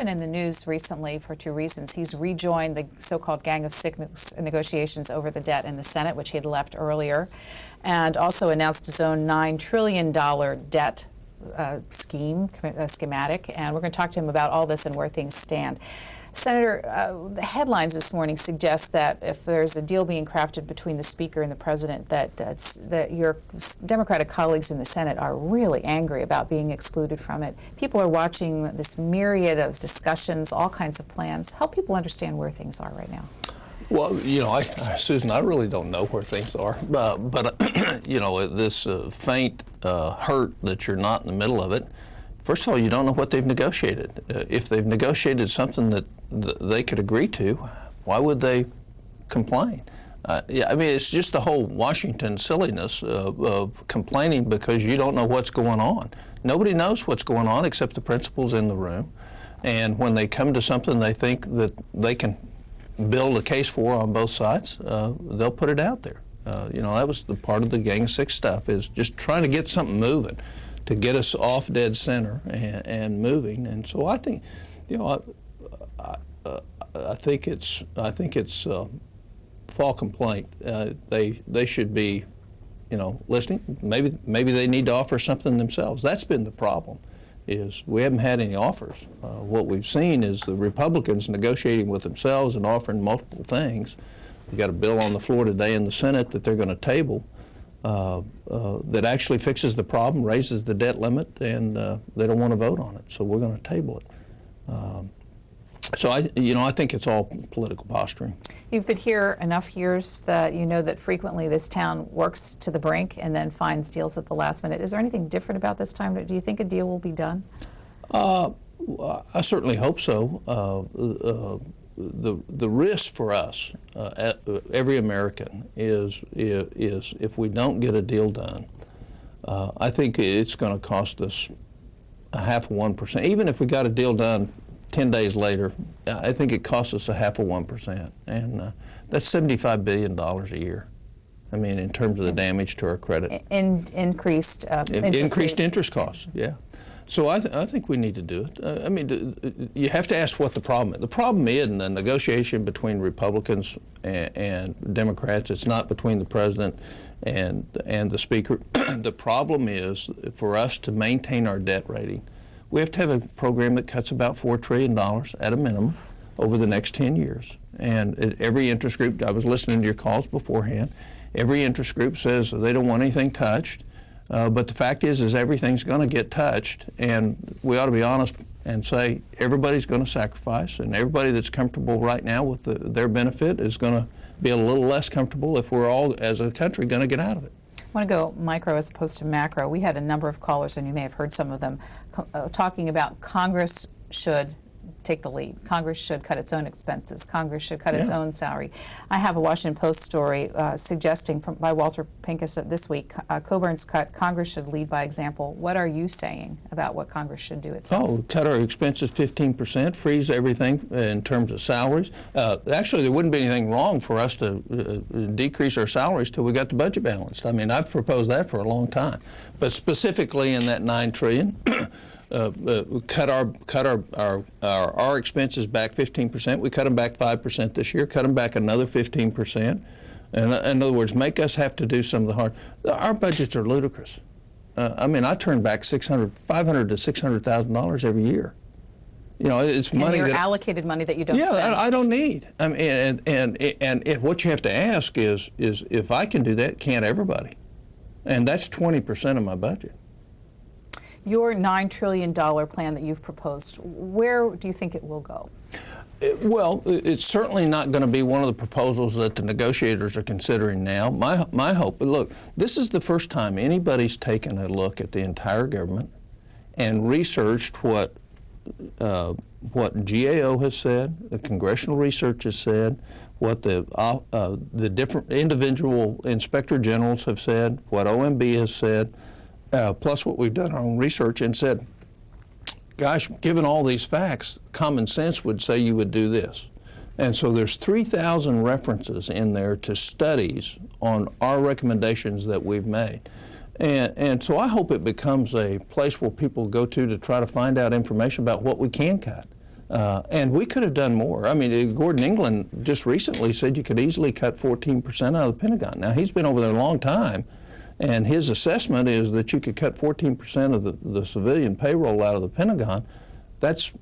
been in the news recently for two reasons. He's rejoined the so-called Gang of Six negotiations over the debt in the Senate, which he had left earlier, and also announced his own $9 trillion debt schematic. And we're going to talk to him about all this and where things stand. Senator, the headlines this morning suggest that if there's a deal being crafted between the Speaker and the President, that your Democratic colleagues in the Senate are really angry about being excluded from it. People are watching this myriad of discussions, all kinds of plans. Help people understand where things are right now. Well, you know, Susan, I really don't know where things are, but you know, this faint hurt that you're not in the middle of it. First of all, you don't know what they've negotiated. If they've negotiated something that they could agree to, why would they complain? Yeah, I mean, it's just the whole Washington silliness of complaining because you don't know what's going on. Nobody knows what's going on except the principals in the room. And when they come to something they think that they can build a case for on both sides, they'll put it out there. You know, that was the part of the Gang of Six stuff, is just trying to get something moving, to get us off dead center and moving. And so I think, you know, I think it's fall complaint. They should be, you know, listening. Maybe they need to offer something themselves. That's been the problem, is we haven't had any offers. What we've seen is the Republicans negotiating with themselves and offering multiple things. We've got a bill on the floor today in the Senate that they're going to table that actually fixes the problem, raises the debt limit, and they don't want to vote on it, so we're going to table it. So I think it's all political posturing. You've been here enough years that you know that frequently this town works to the brink and then finds deals at the last minute. Is there anything different about this time? Do you think a deal will be done? I certainly hope so. The risk for us, every American, is if we don't get a deal done, I think it's going to cost us 0.5%. Even if we got a deal done 10 days later, I think it costs us 0.5%, and that's $75 billion a year. I mean, in terms of the damage to our credit. Increased interest costs, yeah. So I think we need to do it. I mean, you have to ask what the problem is. The problem isn't the negotiation between Republicans and Democrats. It's not between the President and the Speaker. The problem is, for us to maintain our debt rating, we have to have a program that cuts about $4 trillion at a minimum over the next 10 years. And every interest group, I was listening to your calls beforehand, every interest group says they don't want anything touched. But the fact is everything's going to get touched, and we ought to be honest and say everybody's going to sacrifice, and everybody that's comfortable right now with their benefit is going to be a little less comfortable if we're all, as a country, going to get out of it. I want to go micro as opposed to macro. We had a number of callers, and you may have heard some of them, talking about Congress should take the lead. Congress should cut its own expenses. Congress should cut its own salary. I have a Washington Post story suggesting by Walter Pincus this week, Coburn's cut, Congress should lead by example. What are you saying about what Congress should do itself? Oh, cut our expenses 15%, freeze everything in terms of salaries. Actually, there wouldn't be anything wrong for us to decrease our salaries till we got the budget balanced. I mean, I've proposed that for a long time. But specifically in that $9 trillion, cut our expenses back 15%. We cut them back 5% this year. Cut them back another 15%. And in other words, make us have to do some of the hard. Our budgets are ludicrous. I mean, I turn back $500,000 to $600,000 every year. You know, it's money. And your allocated money that you don't spend. Yeah, I don't need. I mean, and what you have to ask is if I can do that, can't everybody? And that's 20% of my budget. Your $9 trillion plan that you've proposed, where do you think it will go? Well, it's certainly not going to be one of the proposals that the negotiators are considering now. My hope, look, this is the first time anybody's taken a look at the entire government and researched what GAO has said, the congressional research has said, what the different individual inspector generals have said, what OMB has said, plus what we've done our own research, and said, gosh, given all these facts, common sense would say you would do this. And so there's 3,000 references in there to studies on our recommendations that we've made. And so I hope it becomes a place where people go to try to find out information about what we can cut. And we could have done more. I mean, Gordon England just recently said you could easily cut 14% out of the Pentagon. Now, he's been over there a long time, and his assessment is that you could cut 14% of the civilian payroll out of the Pentagon. That's,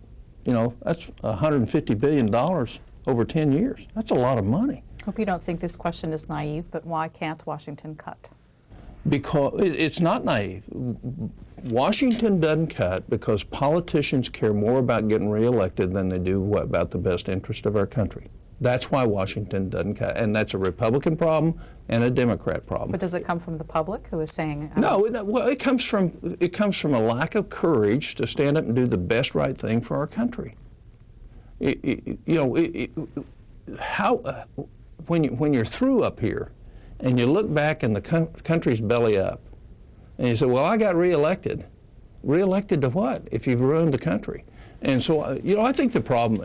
you know, that's $150 billion over 10 years. That's a lot of money. Hope you don't think this question is naive, but why can't Washington cut? Because it's not naive. Washington doesn't cut because politicians care more about getting reelected than they do about the best interest of our country. That's why Washington doesn't cut, and that's a Republican problem and a Democrat problem. But does it come from the public who is saying? No, it comes from a lack of courage to stand up and do the best right thing for our country. When you're through up here, and you look back and the country's belly up, and you say, well, I got reelected. Reelected to what if you've ruined the country? And so, you know, I think the problem,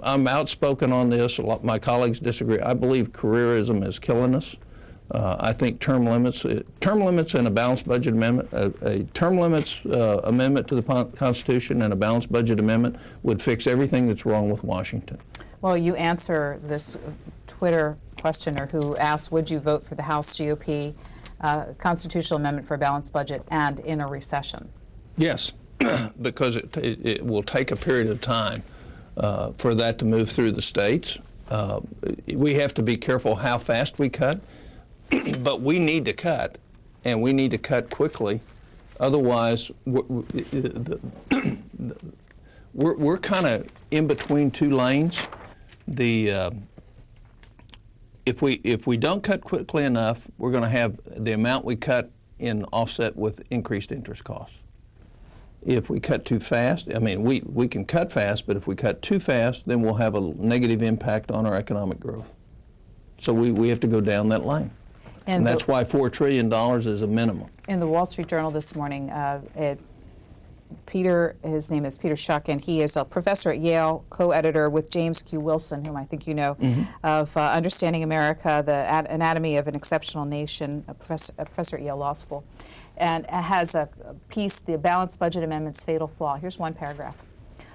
I'm outspoken on this. A lot, my colleagues disagree. I believe careerism is killing us. I think term limits and a balanced budget amendment, a term limits amendment to the Constitution and a balanced budget amendment would fix everything that's wrong with Washington. Well, you answer this Twitter questioner who asked, would you vote for the House GOP constitutional amendment for a balanced budget and in a recession? Yes, because it will take a period of time for that to move through the states. We have to be careful how fast we cut, but we need to cut, and we need to cut quickly. Otherwise, we're kind of in between two lanes. If we don't cut quickly enough, we're going to have the amount we cut in offset with increased interest costs. If we cut too fast, I mean, we can cut fast, but if we cut too fast, then we'll have a negative impact on our economic growth. So we have to go down that lane. And that's why $4 trillion is a minimum. In the Wall Street Journal this morning, his name is Peter Schuck, and he is a professor at Yale, co-editor with James Q. Wilson, whom I think you know, of Understanding America, the Anatomy of an Exceptional Nation, a professor at Yale Law School, and has a piece, The Balanced Budget Amendment's Fatal Flaw. Here's one paragraph.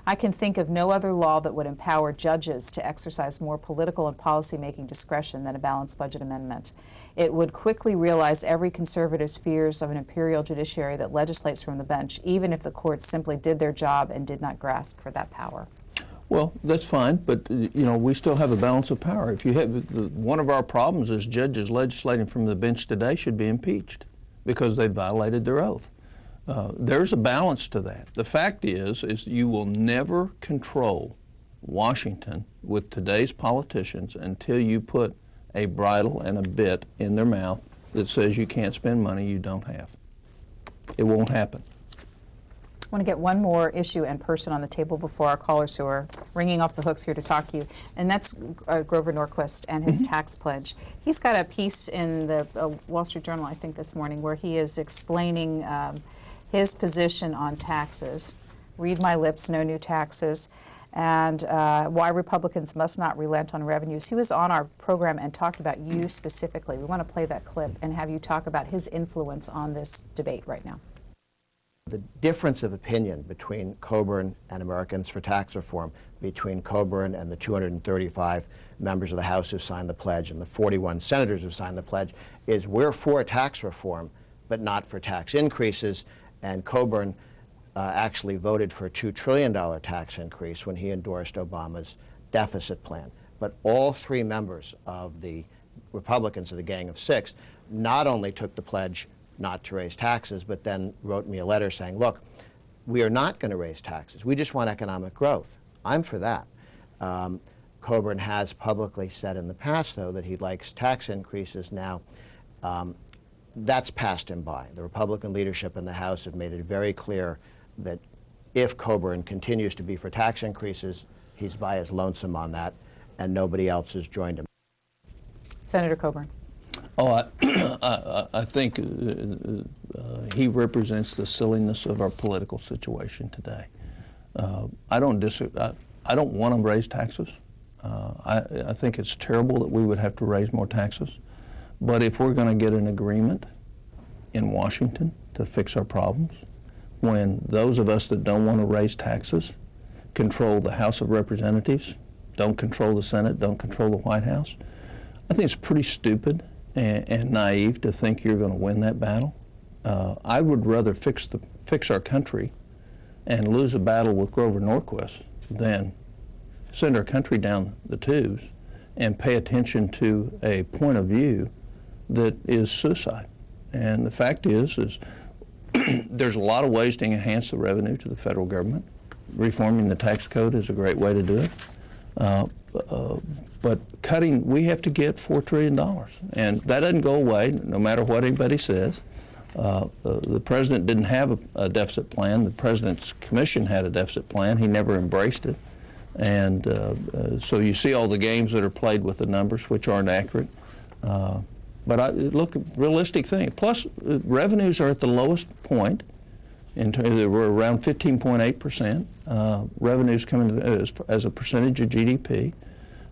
I can think of no other law that would empower judges to exercise more political and policy-making discretion than a balanced budget amendment. It would quickly realize every conservative's fears of an imperial judiciary that legislates from the bench, even if the courts simply did their job and did not grasp for that power. Well, that's fine, but you know, we still have a balance of power. If you have one of our problems is judges legislating from the bench today should be impeached because they violated their oath. There's a balance to that. The fact is you will never control Washington with today's politicians until you put a bridle and a bit in their mouth that says you can't spend money you don't have. It won't happen. I want to get one more issue and person on the table before our callers who are ringing off the hooks here to talk to you, and that's Grover Norquist and his tax pledge. He's got a piece in the Wall Street Journal, I think, this morning, where he is explaining his position on taxes. Read my lips, no new taxes, and why Republicans must not relent on revenues. He was on our program and talked about you specifically. We want to play that clip and have you talk about his influence on this debate right now. The difference of opinion between Coburn and Americans for Tax Reform, between Coburn and the 235 members of the House who signed the pledge and the 41 senators who signed the pledge, is we're for tax reform, but not for tax increases. And Coburn actually voted for a $2 trillion tax increase when he endorsed Obama's deficit plan. But all three members of the Republicans of the Gang of Six not only took the pledge not to raise taxes, but then wrote me a letter saying, look, we are not going to raise taxes. We just want economic growth. I'm for that. Coburn has publicly said in the past, though, that he likes tax increases now. That's passed him by. The Republican leadership in the House have made it very clear that if Coburn continues to be for tax increases, he's by his lonesome on that, and nobody else has joined him. Senator Coburn. Oh, I think he represents the silliness of our political situation today. I don't want to raise taxes. I think it's terrible that we would have to raise more taxes. But if we're going to get an agreement in Washington to fix our problems, when those of us that don't want to raise taxes control the House of Representatives, don't control the Senate, don't control the White House. I think it's pretty stupid and naive to think you're going to win that battle. I would rather fix our country and lose a battle with Grover Norquist than send our country down the tubes and pay attention to a point of view that is suicide. And the fact is there's a lot of ways to enhance the revenue to the federal government. Reforming the tax code is a great way to do it. But we have to get $4 trillion. And that doesn't go away, no matter what anybody says. The president didn't have a deficit plan. The president's commission had a deficit plan. He never embraced it. And so you see all the games that are played with the numbers, which aren't accurate. But look, realistic thing. Plus, revenues are at the lowest point. We're around 15.8%. Revenues coming as a percentage of GDP.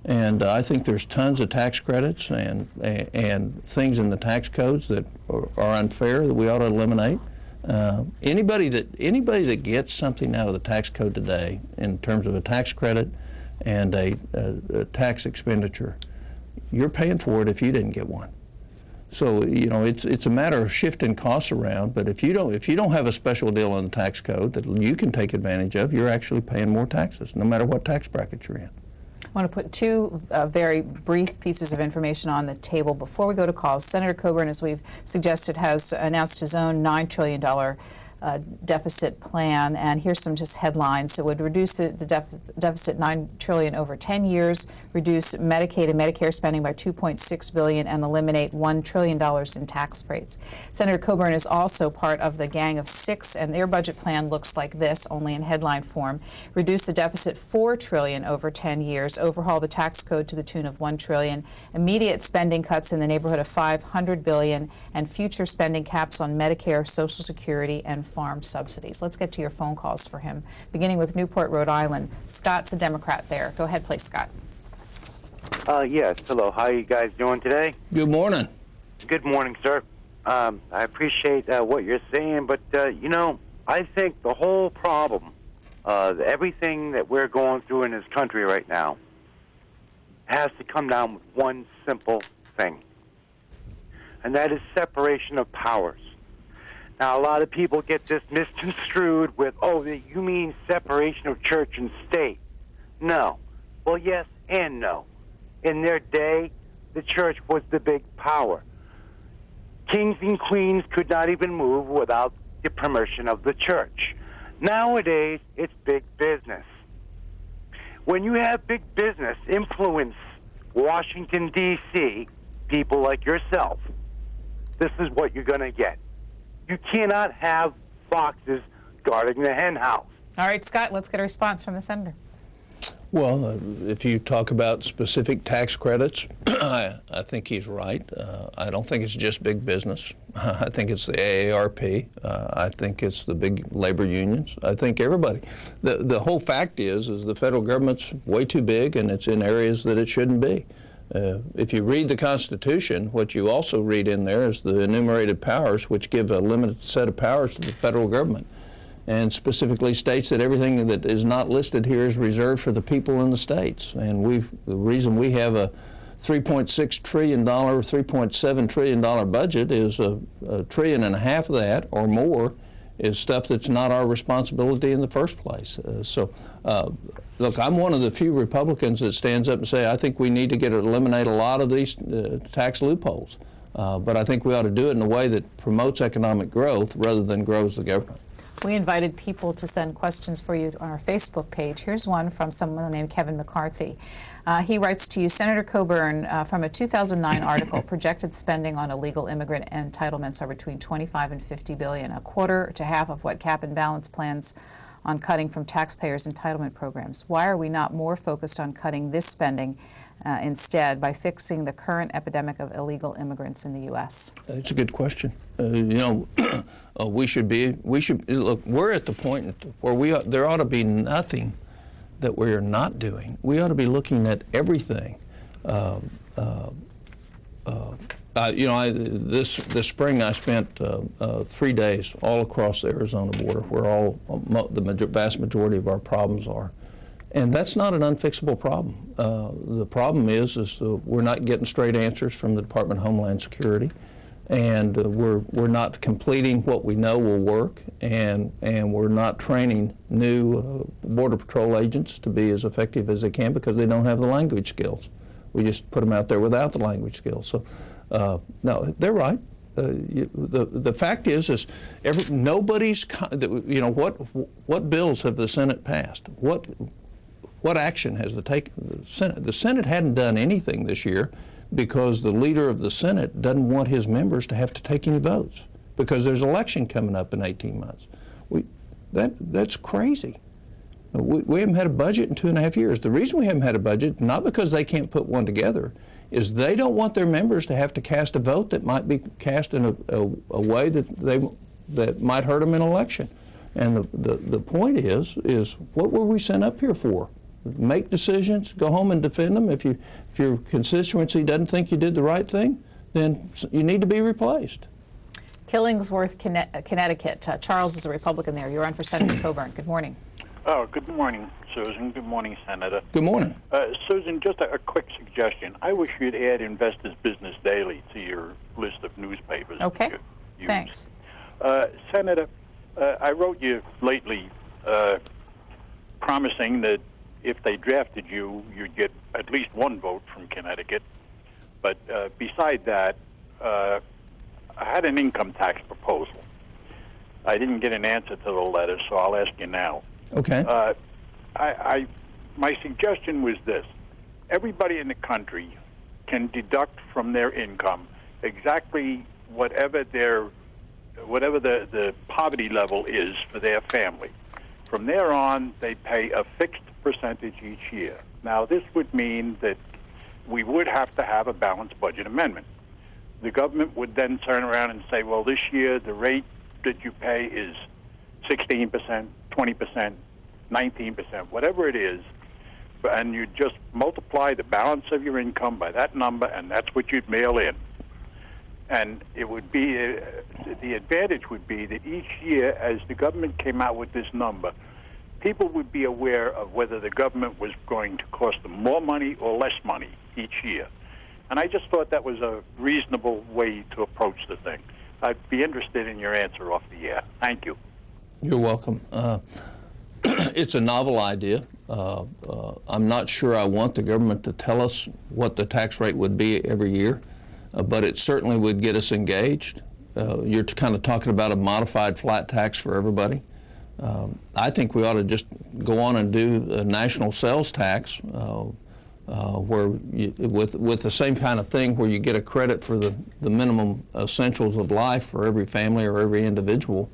And I think there's tons of tax credits and things in the tax codes that are unfair that we ought to eliminate. Anybody that gets something out of the tax code today in terms of a tax credit and a tax expenditure, you're paying for it if you didn't get one. So it's a matter of shifting costs around. But if you don't have a special deal on the tax code that you can take advantage of, you're actually paying more taxes, no matter what tax bracket you're in. I want to put two very brief pieces of information on the table before we go to calls. Senator Coburn, as we've suggested, has announced his own $9 trillion deficit plan, and here's some just headlines. It would reduce the deficit $9 trillion over 10 years, reduce Medicaid and Medicare spending by $2.6 billion, and eliminate $1 trillion in tax breaks. Senator Coburn is also part of the Gang of Six, and their budget plan looks like this, only in headline form. Reduce the deficit $4 trillion over 10 years, overhaul the tax code to the tune of $1 trillion, immediate spending cuts in the neighborhood of $500 billion, and future spending caps on Medicare, Social Security, and farm subsidies. Let's get to your phone calls for him, beginning with Newport, Rhode Island. Scott's a Democrat there. Go ahead, please, Scott. Yes. Hello. How are you guys doing today? Good morning. Good morning, sir. I appreciate what you're saying, but, I think the whole problem, everything that we're going through in this country right now, has to come down with one simple thing, and that is separation of powers. Now, a lot of people get this misconstrued with, you mean separation of church and state. No. Well, yes and no. In their day, the church was the big power. Kings and queens could not even move without the permission of the church. Nowadays, it's big business. When you have big business influence Washington, D.C., people like yourself, this is what you're going to get. You cannot have foxes guarding the hen house. All right, Scott, let's get a response from the senator. Well, if you talk about specific tax credits, I think he's right. I don't think it's just big business. I think it's the AARP. I think it's the big labor unions. I think everybody. The whole fact is the federal government's way too big, and it's in areas that it shouldn't be. If you read the Constitution, what you also read in there is the enumerated powers, which give a limited set of powers to the federal government, and specifically states that everything that is not listed here is reserved for the people in the states. And the reason we have a $3.6 trillion, $3.7 trillion budget is $1.5 trillion of that or more is stuff that's not our responsibility in the first place. Look, I'm one of the few Republicans that stands up and say, I think we need to eliminate a lot of these tax loopholes. But I think we ought to do it in a way that promotes economic growth rather than grows the government. We invited people to send questions for you on our Facebook page. Here's one from someone named Kevin McCarthy. He writes to you, Senator Coburn, from a 2009 article, projected spending on illegal immigrant entitlements are between 25 and 50 billion, a quarter to half of what cap and balance plans on cutting from taxpayers' entitlement programs. Why are we not more focused on cutting this spending instead by fixing the current epidemic of illegal immigrants in the U.S.? It's a good question. We should look, we're at the point where there ought to be nothing that we are not doing. We ought to be looking at everything. This spring I spent 3 days all across the Arizona border where the vast majority of our problems are. And that's not an unfixable problem. The problem is we're not getting straight answers from the Department of Homeland Security, and we're not completing what we know will work, and we're not training new Border Patrol agents to be as effective as they can because they don't have the language skills. We just put them out there without the language skills. So, no, they're right. The fact is nobody's, you know, what bills have the Senate passed? What action has the Senate? The Senate hadn't done anything this year because the leader of the Senate doesn't want his members to have to take any votes because there's an election coming up in 18 months. That's crazy. We haven't had a budget in 2.5 years. The reason we haven't had a budget, not because they can't put one together, is they don't want their members to have to cast a vote that might be cast in a way that might hurt them in an election. And the point is what were we sent up here for? Make decisions, go home and defend them. If your constituency doesn't think you did the right thing, then you need to be replaced. Killingsworth, Connecticut. Charles is a Republican there. You're on for Senator Coburn. Good morning. Oh, good morning, Susan. Good morning, Senator. Good morning. Susan, just a quick suggestion. I wish you'd add Investors Business Daily to your list of newspapers. Okay. Thanks. Senator, I wrote you lately promising that if they drafted you, you'd get at least one vote from Connecticut. But beside that, I had an income tax proposal. I didn't get an answer to the letter, so I'll ask you now. Okay. My suggestion was this. Everybody in the country can deduct from their income exactly whatever the poverty level is for their family. From there on, they pay a fixed percentage each year. Now, this would mean that we would have to have a balanced budget amendment. The government would then turn around and say, well, this year the rate that you pay is 16%, 20%, 19%, whatever it is, and you just multiply the balance of your income by that number, and that's what you'd mail in. And it would be, the advantage would be that each year, as the government came out with this number, people would be aware of whether the government was going to cost them more money or less money each year. And I just thought that was a reasonable way to approach the thing. I'd be interested in your answer off the air. Thank you. You're welcome. It's a novel idea. I'm not sure I want the government to tell us what the tax rate would be every year, but it certainly would get us engaged. You're kind of talking about a modified flat tax for everybody. I think we ought to just go on and do a national sales tax where with the same kind of thing where you get a credit for the minimum essentials of life for every family or every individual,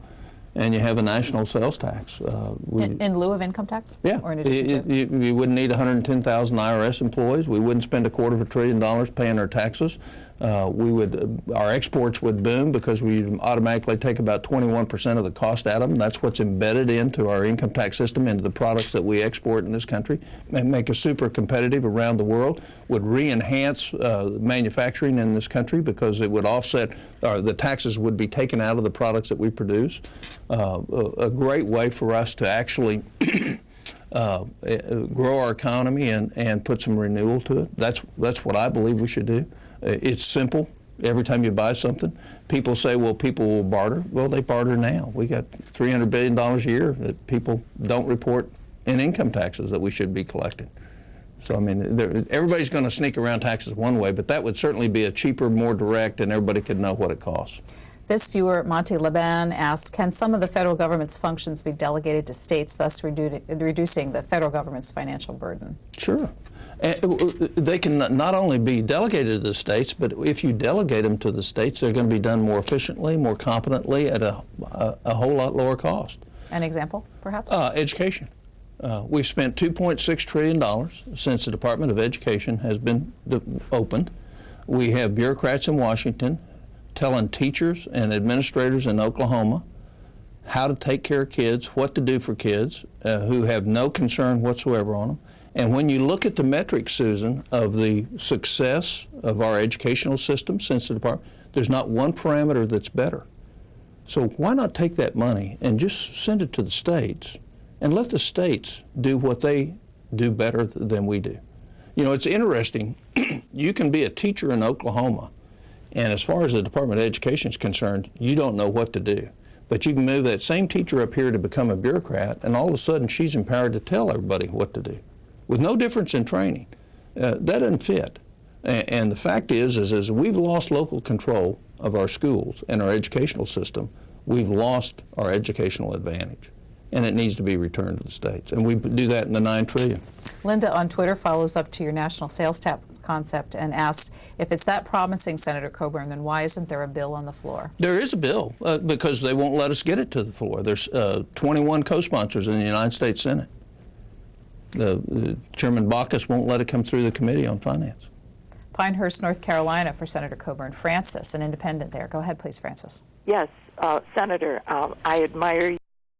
and you have a national sales tax. In lieu of income tax? Yeah. Or in addition to? You wouldn't need 110,000 IRS employees. We wouldn't spend $250 billion paying our taxes. Our exports would boom because we automatically take about 21% of the cost out of them. That's what's embedded into our income tax system, into the products that we export in this country, and make us super competitive around the world. Would re-enhance manufacturing in this country because it would offset, the taxes would be taken out of the products that we produce. A great way for us to actually grow our economy and put some renewal to it. That's what I believe we should do. It's simple. Every time you buy something, people say, well, people will barter. Well, they barter now. We got $300 billion a year that people don't report in income taxes that we should be collecting. So, I mean, everybody's going to sneak around taxes one way, but that would certainly be a cheaper, more direct, and everybody could know what it costs. This viewer, Monty Laban, asks, can some of the federal government's functions be delegated to states, thus reducing the federal government's financial burden? Sure. They can not only be delegated to the states, but if you delegate them to the states, they're going to be done more efficiently, more competently, at a whole lot lower cost. An example, perhaps? Education. We've spent $2.6 trillion since the Department of Education has been opened. We have bureaucrats in Washington telling teachers and administrators in Oklahoma how to take care of kids, what to do for kids who have no concern whatsoever on them. And when you look at the metrics, Susan, of the success of our educational system since the department, there's not one parameter that's better. So why not take that money and just send it to the states and let the states do what they do better than we do. You know, it's interesting. You can be a teacher in Oklahoma, and as far as the Department of Education is concerned, you don't know what to do. But you can move that same teacher up here to become a bureaucrat, and all of a sudden she's empowered to tell everybody what to do, with no difference in training. That doesn't fit. And the fact is we've lost local control of our schools and our educational system. We've lost our educational advantage, and it needs to be returned to the states. And we do that in the $9 trillion. Linda on Twitter follows up to your national sales tax concept and asks, if it's that promising, Senator Coburn, then why isn't there a bill on the floor? There is a bill because they won't let us get it to the floor. There's 21 co-sponsors in the United States Senate. Chairman Baucus won't let it come through the Committee on Finance. Pinehurst, North Carolina, for Senator Coburn. Francis, an independent there. Go ahead, please, Francis. Yes, Senator, I admire